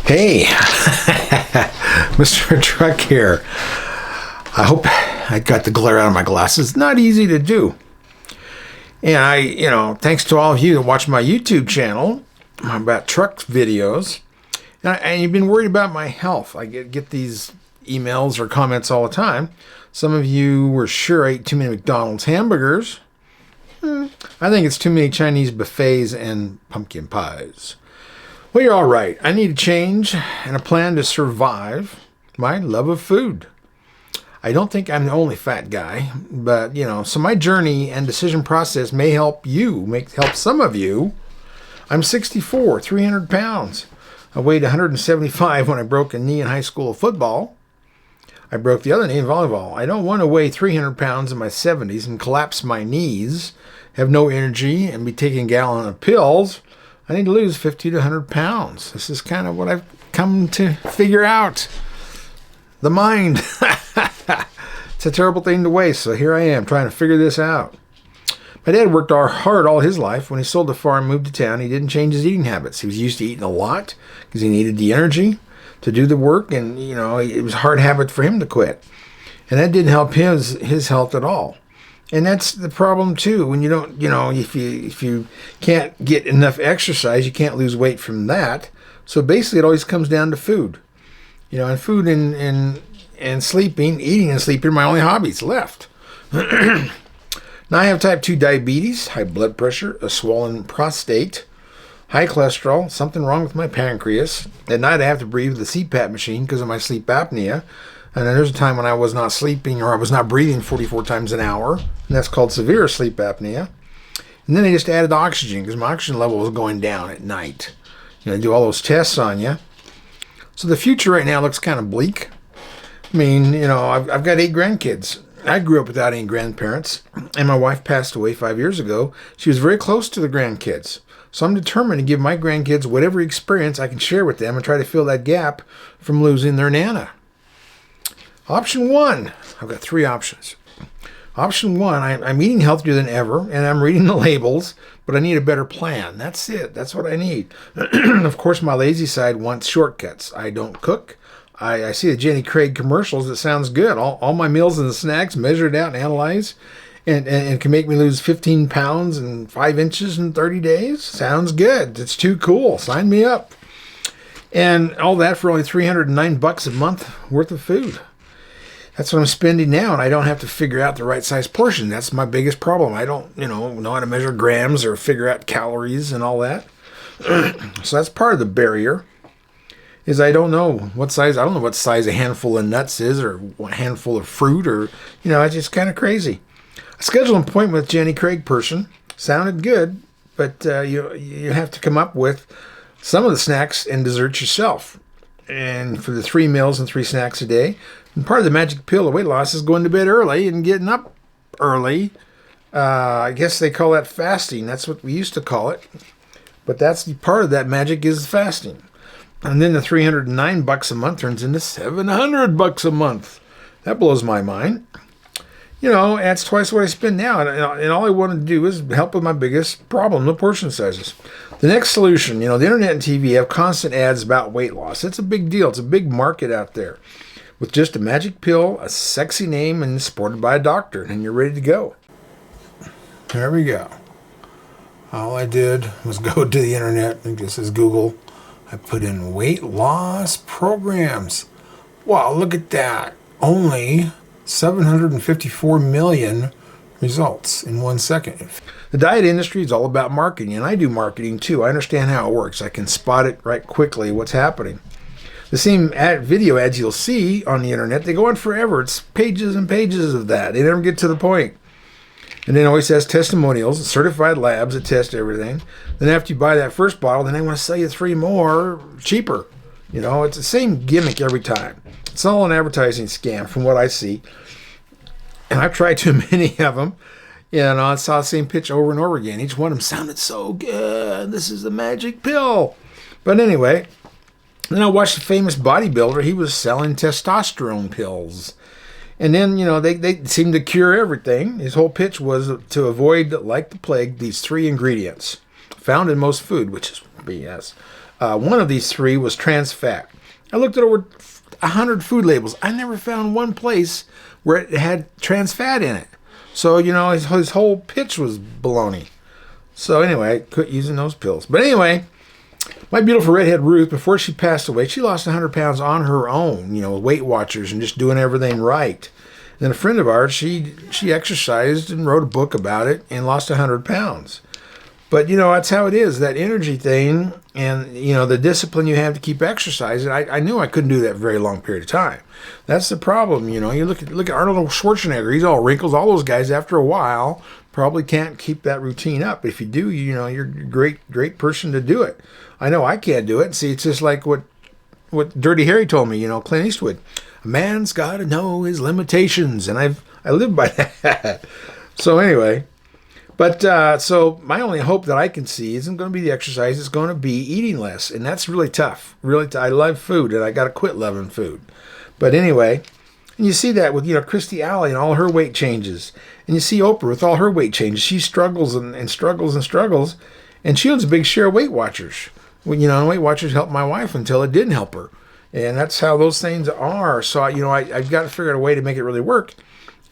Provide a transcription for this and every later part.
Hey, MrTruck here. I hope I got the glare out of my glasses. Not easy to do. And thanks to all of you that watch my YouTube channel about truck videos. And you've been worried about my health. I get these emails or comments all the time. Some of you were sure I ate too many McDonald's hamburgers. I think it's too many Chinese buffets and pumpkin pies. Well, you're all right. I need a change and a plan to survive my love of food. I don't think I'm the only fat guy, but, so my journey and decision process may help you, help some of you. I'm 64, 300 pounds. I weighed 175 when I broke a knee in high school football. I broke the other knee in volleyball. I don't want to weigh 300 pounds in my 70s and collapse my knees, have no energy, and be taking a gallon of pills. I need to lose 50 to 100 pounds. This is kind of what I've come to figure out. The mind. It's a terrible thing to waste, so here I am trying to figure this out. My dad worked hard all his life. When he sold the farm and moved to town, he didn't change his eating habits. He was used to eating a lot because he needed the energy to do the work, and, it was a hard habit for him to quit. And that didn't help his health at all. And that's the problem too. When you don't, if you can't get enough exercise, you can't lose weight from that. So basically, it always comes down to food. And food and sleeping, eating and sleeping are my only hobbies left. Now I have type 2 diabetes, high blood pressure, a swollen prostate, high cholesterol, something wrong with my pancreas. At night I have to breathe with the CPAP machine because of my sleep apnea. And then there's a time when I was not sleeping or I was not breathing 44 times an hour. And that's called severe sleep apnea. And then they just added oxygen because my oxygen level was going down at night. They do all those tests on you. So the future right now looks kind of bleak. I mean, I've got 8 grandkids. I grew up without any grandparents. And my wife passed away 5 years ago. She was very close to the grandkids. So I'm determined to give my grandkids whatever experience I can share with them and try to fill that gap from losing their Nana. Option 1, I've got 3 options. Option 1, I'm eating healthier than ever, and I'm reading the labels, but I need a better plan. That's it. That's what I need. Of course, my lazy side wants shortcuts. I don't cook. I see the Jenny Craig commercials. It sounds good. All my meals and snacks measured out and analyzed, and can make me lose 15 pounds and 5 inches in 30 days. Sounds good. It's too cool. Sign me up. And all that for only $309 a month worth of food. That's what I'm spending now, and I don't have to figure out the right size portion. That's my biggest problem. I don't, know how to measure grams or figure out calories and all that. So that's part of the barrier, is I don't know what size. I don't know what size a handful of nuts is or a handful of fruit or, it's just kind of crazy. I scheduled an appointment with Jenny Craig person. Sounded good, but you have to come up with some of the snacks and desserts yourself. And for the 3 meals and 3 snacks a day. And part of the magic pill of weight loss is going to bed early and getting up early. I guess they call that fasting. That's what we used to call it. But that's the part of that magic is fasting. And then the $309 a month turns into $700 a month. That blows my mind. That's twice what I spend now. And all I want to do is help with my biggest problem, the portion sizes. The next solution, the internet and TV have constant ads about weight loss. It's a big deal. It's a big market out there. With just a magic pill, a sexy name, and supported by a doctor, and you're ready to go. There we go. All I did was go to the internet, I think this is Google. I put in weight loss programs. Wow, look at that. Only 754 million results in 1 second. The diet industry is all about marketing, and I do marketing too. I understand how it works. I can spot it right quickly, what's happening. The same video ads you'll see on the internet, they go on forever. It's pages and pages of that. They never get to the point. And then it always has testimonials, certified labs that test everything. Then after you buy that first bottle, then they want to sell you 3 more cheaper. It's the same gimmick every time. It's all an advertising scam from what I see. And I've tried too many of them. I saw the same pitch over and over again. Each one of them sounded so good. This is the magic pill. But anyway, then I watched a famous bodybuilder. He was selling testosterone pills. And then, they seemed to cure everything. His whole pitch was to avoid, like the plague, these 3 ingredients found in most food, which is BS. One of these three was trans fat. I looked at over 100 food labels. I never found one place where it had trans fat in it. So, his whole pitch was baloney. So anyway, I quit using those pills. But anyway, my beautiful redhead Ruth, before she passed away, she lost 100 pounds on her own, with Weight Watchers and just doing everything right. Then a friend of ours, she exercised and wrote a book about it and lost 100 pounds. But, that's how it is, that energy thing and, the discipline you have to keep exercising. I knew I couldn't do that for a very long period of time. That's the problem, You look at Arnold Schwarzenegger. He's all wrinkles. All those guys, after a while, probably can't keep that routine up. But if you do, you're a great person to do it. I know I can't do it. See, it's just like what Dirty Harry told me, Clint Eastwood. A man's got to know his limitations. And I live by that. So anyway... But so my only hope that I can see isn't going to be the exercise. It's going to be eating less. And that's really tough. I love food, and I got to quit loving food. But anyway, and you see that with, Kirstie Alley and all her weight changes. And you see Oprah with all her weight changes. She struggles and struggles and struggles. And she owns a big share of Weight Watchers. Well, Weight Watchers helped my wife until it didn't help her. And that's how those things are. So, I've got to figure out a way to make it really work.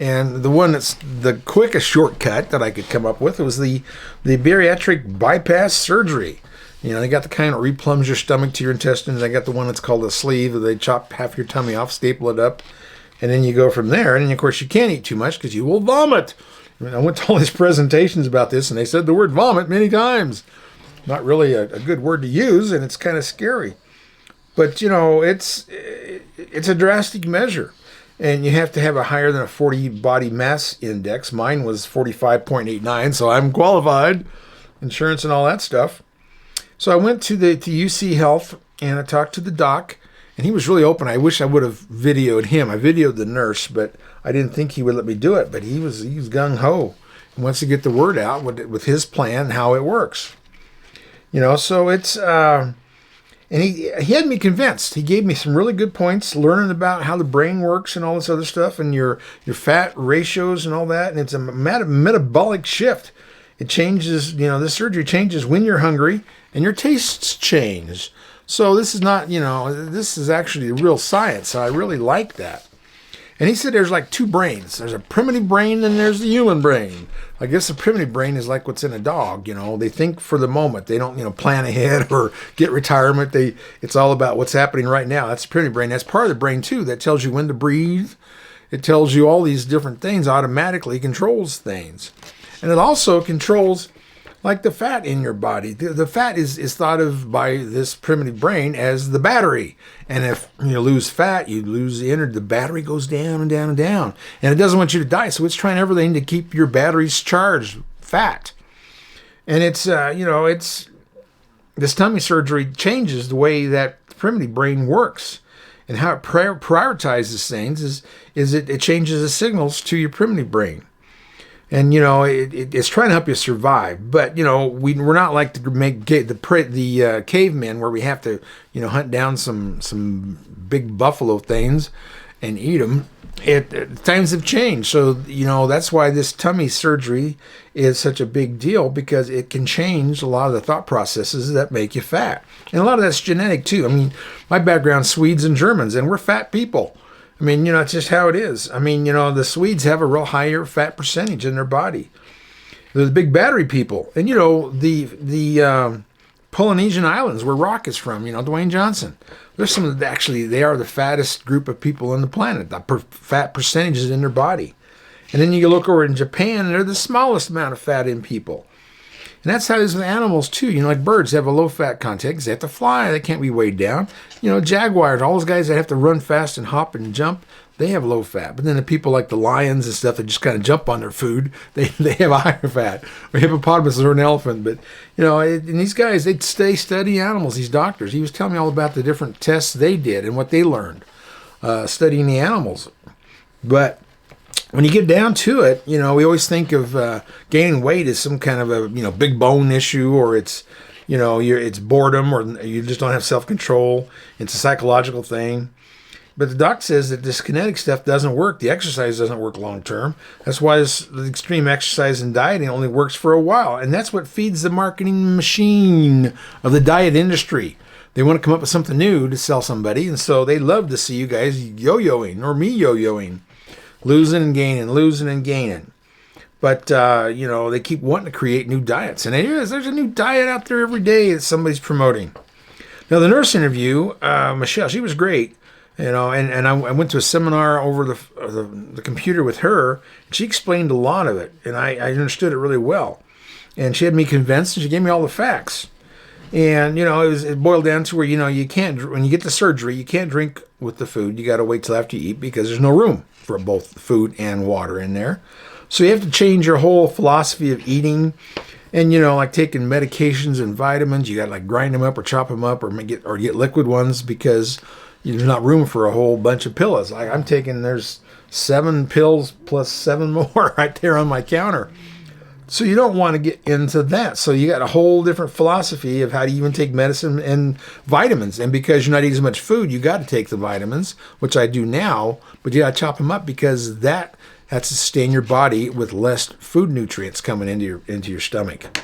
And the one that's the quickest shortcut that I could come up with was the bariatric bypass surgery. They got the kind that replumbs your stomach to your intestines. I got the one that's called a sleeve. They chop half your tummy off, staple it up, and then you go from there. And then, of course, you can't eat too much because you will vomit. I went to all these presentations about this, and they said the word vomit many times. Not really a good word to use, and it's kind of scary. But, it's a drastic measure. And you have to have a higher than a 40 body mass index. Mine was 45.89, so I'm qualified. Insurance and all that stuff. So I went to UC Health, and I talked to the doc, and he was really open. I wish I would have videoed him. I videoed the nurse, but I didn't think he would let me do it. But he was gung-ho. He wants to get the word out with his plan, how it works. So it's... And he had me convinced. He gave me some really good points, learning about how the brain works and all this other stuff, and your fat ratios and all that. And it's a metabolic shift. It changes, this surgery changes when you're hungry, and your tastes change. So this is not, this is actually real science. So I really like that. And he said there's like two brains. There's a primitive brain and there's the human brain. I guess the primitive brain is like what's in a dog. They think for the moment. They don't, plan ahead or get retirement. It's all about what's happening right now. That's the primitive brain. That's part of the brain too. That tells you when to breathe. It tells you all these different things. Automatically controls things. And it also controls like the fat in your body. The fat is thought of by this primitive brain as the battery. And if you lose fat, you lose the energy. The battery goes down and down and down. And it doesn't want you to die, so it's trying everything to keep your batteries charged, fat. And it's, this tummy surgery changes the way that primitive brain works. And how it prioritizes things is it changes the signals to your primitive brain. And, it's trying to help you survive. But, we're not like to make the cavemen where we have to, hunt down some big buffalo things and eat them. Times have changed. So, that's why this tummy surgery is such a big deal, because it can change a lot of the thought processes that make you fat. And a lot of that's genetic, too. I mean, my background's Swedes and Germans, and we're fat people. I mean, it's just how it is. I mean, the Swedes have a real higher fat percentage in their body. They're the big battery people. And, the Polynesian islands where Rock is from, Dwayne Johnson. There's some of the, actually, they are the fattest group of people on the planet. The fat percentages in their body. And then you look over in Japan, and they're the smallest amount of fat in people. And that's how it is with animals, too. Like birds, they have a low-fat content because they have to fly. They can't be weighed down. Jaguars, all those guys that have to run fast and hop and jump, they have low fat. But then the people like the lions and stuff that just kind of jump on their food, they have a higher fat. Or hippopotamus or an elephant. But, and these guys, they study animals, these doctors. He was telling me all about the different tests they did and what they learned studying the animals. But when you get down to it, we always think of gaining weight as some kind of a, big bone issue, or it's, it's boredom, or you just don't have self-control. It's a psychological thing. But the doc says that this kinetic stuff doesn't work. The exercise doesn't work long-term. That's why the extreme exercise and dieting only works for a while. And that's what feeds the marketing machine of the diet industry. They want to come up with something new to sell somebody, and so they love to see you guys yo-yoing, or me yo-yoing, losing and gaining. But, they keep wanting to create new diets. And there's a new diet out there every day that somebody's promoting. Now, the nurse interview, Michelle, she was great. And I went to a seminar over the computer with her. And she explained a lot of it, and I understood it really well. And she had me convinced, and she gave me all the facts. And, it boiled down to where, you can't, when you get the surgery, you can't drink with the food. You got to wait till after you eat because there's no room for both food and water in there. So you have to change your whole philosophy of eating. And, like taking medications and vitamins, you got to like grind them up or chop them up or get liquid ones because there's not room for a whole bunch of pills. I'm taking, there's 7 pills plus 7 more right there on my counter. So you don't want to get into that. So you got a whole different philosophy of how to even take medicine and vitamins. And because you're not eating as much food, you got to take the vitamins, which I do now, but you got to chop them up because that's to sustain your body with less food nutrients coming into your stomach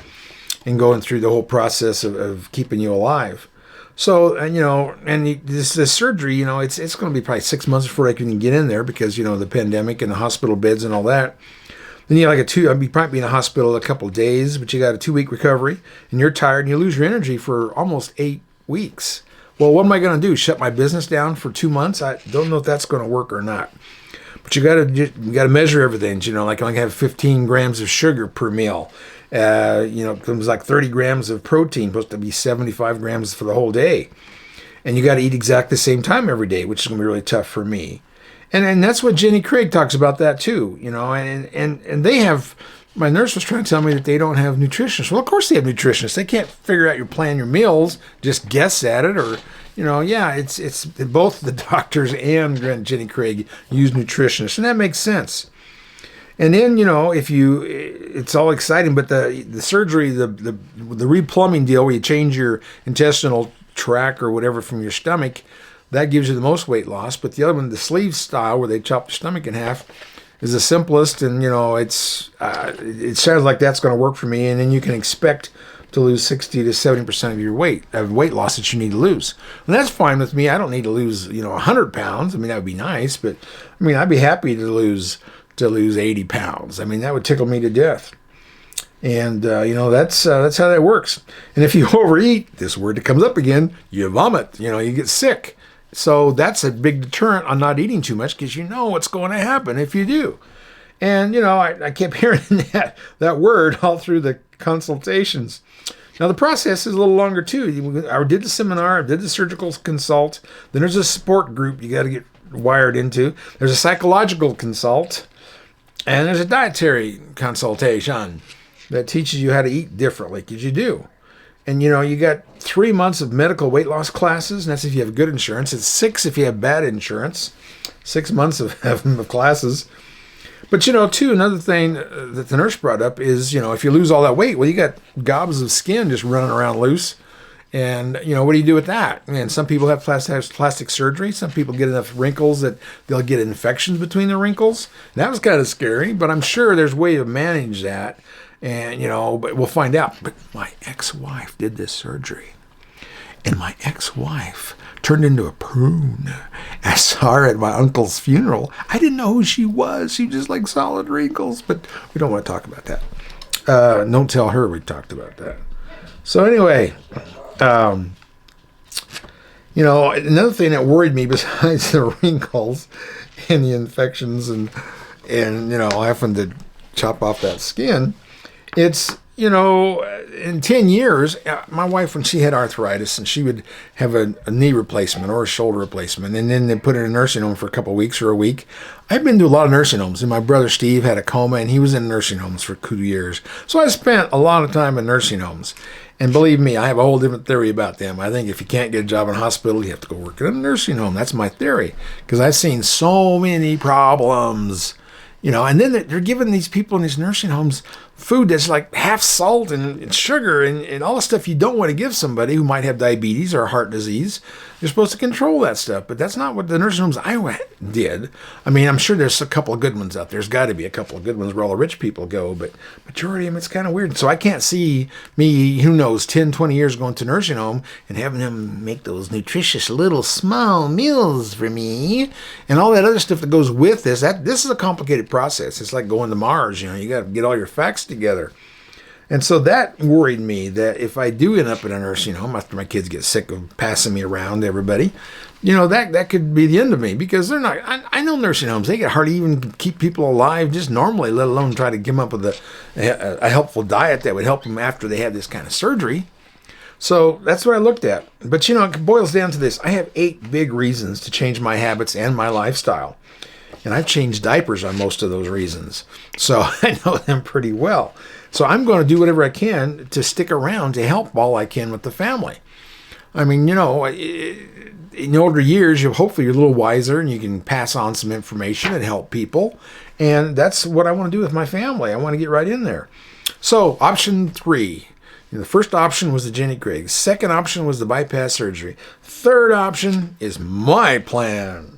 and going through the whole process of keeping you alive. So, this surgery, it's going to be probably 6 months before I can get in there because, the pandemic and the hospital beds and all that. Then you I'd probably be in the hospital a couple of days, but you got a 2-week recovery, and you're tired, and you lose your energy for almost 8 weeks. Well, what am I going to do? Shut my business down for 2 months? I don't know if that's going to work or not. But you got to measure everything. Like I only have 15 grams of sugar per meal. It comes like 30 grams of protein, supposed to be 75 grams for the whole day. And you got to eat exactly the same time every day, which is going to be really tough for me. And that's what Jenny Craig talks about that too, and they have, my nurse was trying to tell me that they don't have nutritionists. Well, of course they have nutritionists. They can't figure out your meals, just guess at it, or, it's both the doctors and Jenny Craig use nutritionists, and that makes sense. And then, it's all exciting, but the surgery, the replumbing deal where you change your intestinal tract or whatever from your stomach, that gives you the most weight loss. But the other one, the sleeve style, where they chop the stomach in half, is the simplest. And, it sounds like that's going to work for me. And then you can expect to lose 60 to 70% of your weight loss that you need to lose. And that's fine with me. I don't need to lose, 100 pounds. That would be nice. But, I'd be happy to lose 80 pounds. That would tickle me to death. And, that's how that works. And if you overeat, this word that comes up again, you vomit, you get sick. So that's a big deterrent on not eating too much because you know what's going to happen if you do. And, I kept hearing that word all through the consultations. Now, the process is a little longer, too. I did the seminar, I did the surgical consult. Then there's a support group you got to get wired into. There's a psychological consult. And there's a dietary consultation that teaches you how to eat differently because you do. And, you got 3 months of medical weight loss classes, and that's if you have good insurance. It's 6 if you have bad insurance. 6 months of classes. But, too, another thing that the nurse brought up is, if you lose all that weight, well, you got gobs of skin just running around loose. And, what do you do with that? And some people have plastic surgery. Some people get enough wrinkles that they'll get infections between the wrinkles. That was kind of scary, but I'm sure there's a way to manage that. And, but we'll find out. But my ex-wife did this surgery. And my ex-wife turned into a prune. I saw her at my uncle's funeral. I didn't know who she was. She just like solid wrinkles. But we don't want to talk about that. Don't tell her we talked about that. So anyway, another thing that worried me besides the wrinkles and the infections and having to chop off that skin, it's, in 10 years, my wife, when she had arthritis and she would have a knee replacement or a shoulder replacement, and then they put her in a nursing home for a couple of weeks or a week. I've been to a lot of nursing homes, and my brother Steve had a coma, and he was in nursing homes for 2 years. So I spent a lot of time in nursing homes. And believe me, I have a whole different theory about them. I think if you can't get a job in a hospital, you have to go work in a nursing home. That's my theory. Because I've seen so many problems. And then they're giving these people in these nursing homes food that's like half salt and sugar and all the stuff you don't want to give somebody who might have diabetes or heart disease. You're supposed to control that stuff, but that's not what the nursing homes I did. I mean, I'm sure there's a couple of good ones out there. There's got to be a couple of good ones where all the rich people go, but majority of them, it's kind of weird. So I can't see me, who knows, 10, 20 years going to nursing home and having them make those nutritious little small meals for me and all that other stuff that goes with this. This is a complicated process. It's like going to Mars. You got to get all your facts together. And so that worried me, that if I do end up in a nursing home after my kids get sick of passing me around to everybody, that could be the end of me, because they're not, I know nursing homes, they can hardly even keep people alive just normally, let alone try to give them up with a helpful diet that would help them after they have this kind of surgery. So that's what I looked at. But it boils down to this. I have 8 big reasons to change my habits and my lifestyle. And I've changed diapers on most of those reasons. So I know them pretty well. So I'm going to do whatever I can to stick around to help all I can with the family. I mean, in older years, hopefully you're a little wiser and you can pass on some information and help people. And that's what I want to do with my family. I want to get right in there. So option 3. The first option was the Jenny Craig. Second option was the bypass surgery. Third option is my plan.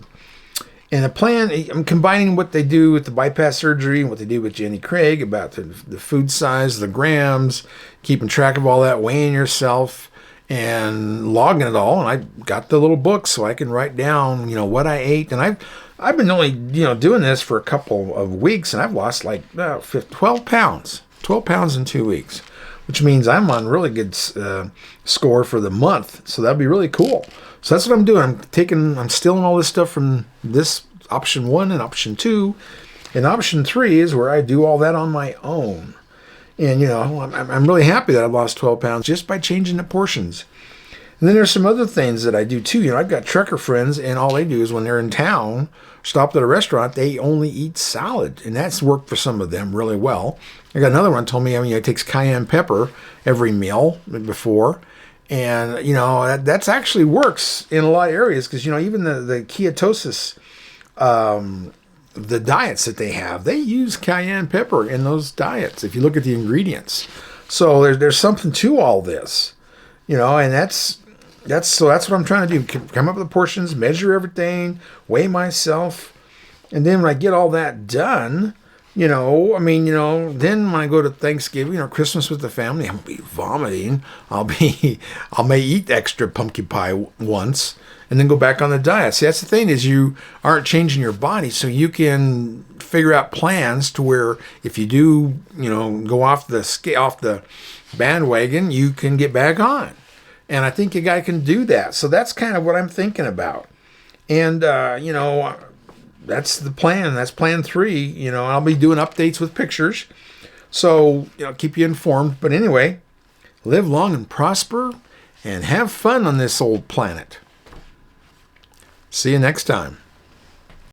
And the plan, I'm combining what they do with the bypass surgery and what they do with Jenny Craig about the food size, the grams, keeping track of all that, weighing yourself, and logging it all. And I got the little book so I can write down, what I ate. And I've been only, doing this for a couple of weeks, and I've lost like 12 pounds. 12 pounds in 2 weeks, which means I'm on really good score for the month. So that'd be really cool. So that's what I'm doing. I'm stealing all this stuff from this option 1 and option 2. And option 3 is where I do all that on my own. And, I'm really happy that I've lost 12 pounds just by changing the portions. And then there's some other things that I do too. I've got trucker friends, and all they do is when they're in town, stopped at a restaurant, they only eat salad. And that's worked for some of them really well. I got another one told me, it takes cayenne pepper every meal before. And, that's actually works in a lot of areas because, even the ketosis, the diets that they have, they use cayenne pepper in those diets if you look at the ingredients. So there's something to all this, and that's what I'm trying to do. Come up with the portions, measure everything, weigh myself. And then when I get all that done, then when I go to Thanksgiving or Christmas with the family, I'm going to be vomiting. I may eat extra pumpkin pie once and then go back on the diet. See, that's the thing, is you aren't changing your body, so you can figure out plans to where if you do, go off the bandwagon, you can get back on. And I think a guy can do that. So that's kind of what I'm thinking about. And, that's the plan. That's plan 3. I'll be doing updates with pictures. So, keep you informed. But anyway, live long and prosper and have fun on this old planet. See you next time.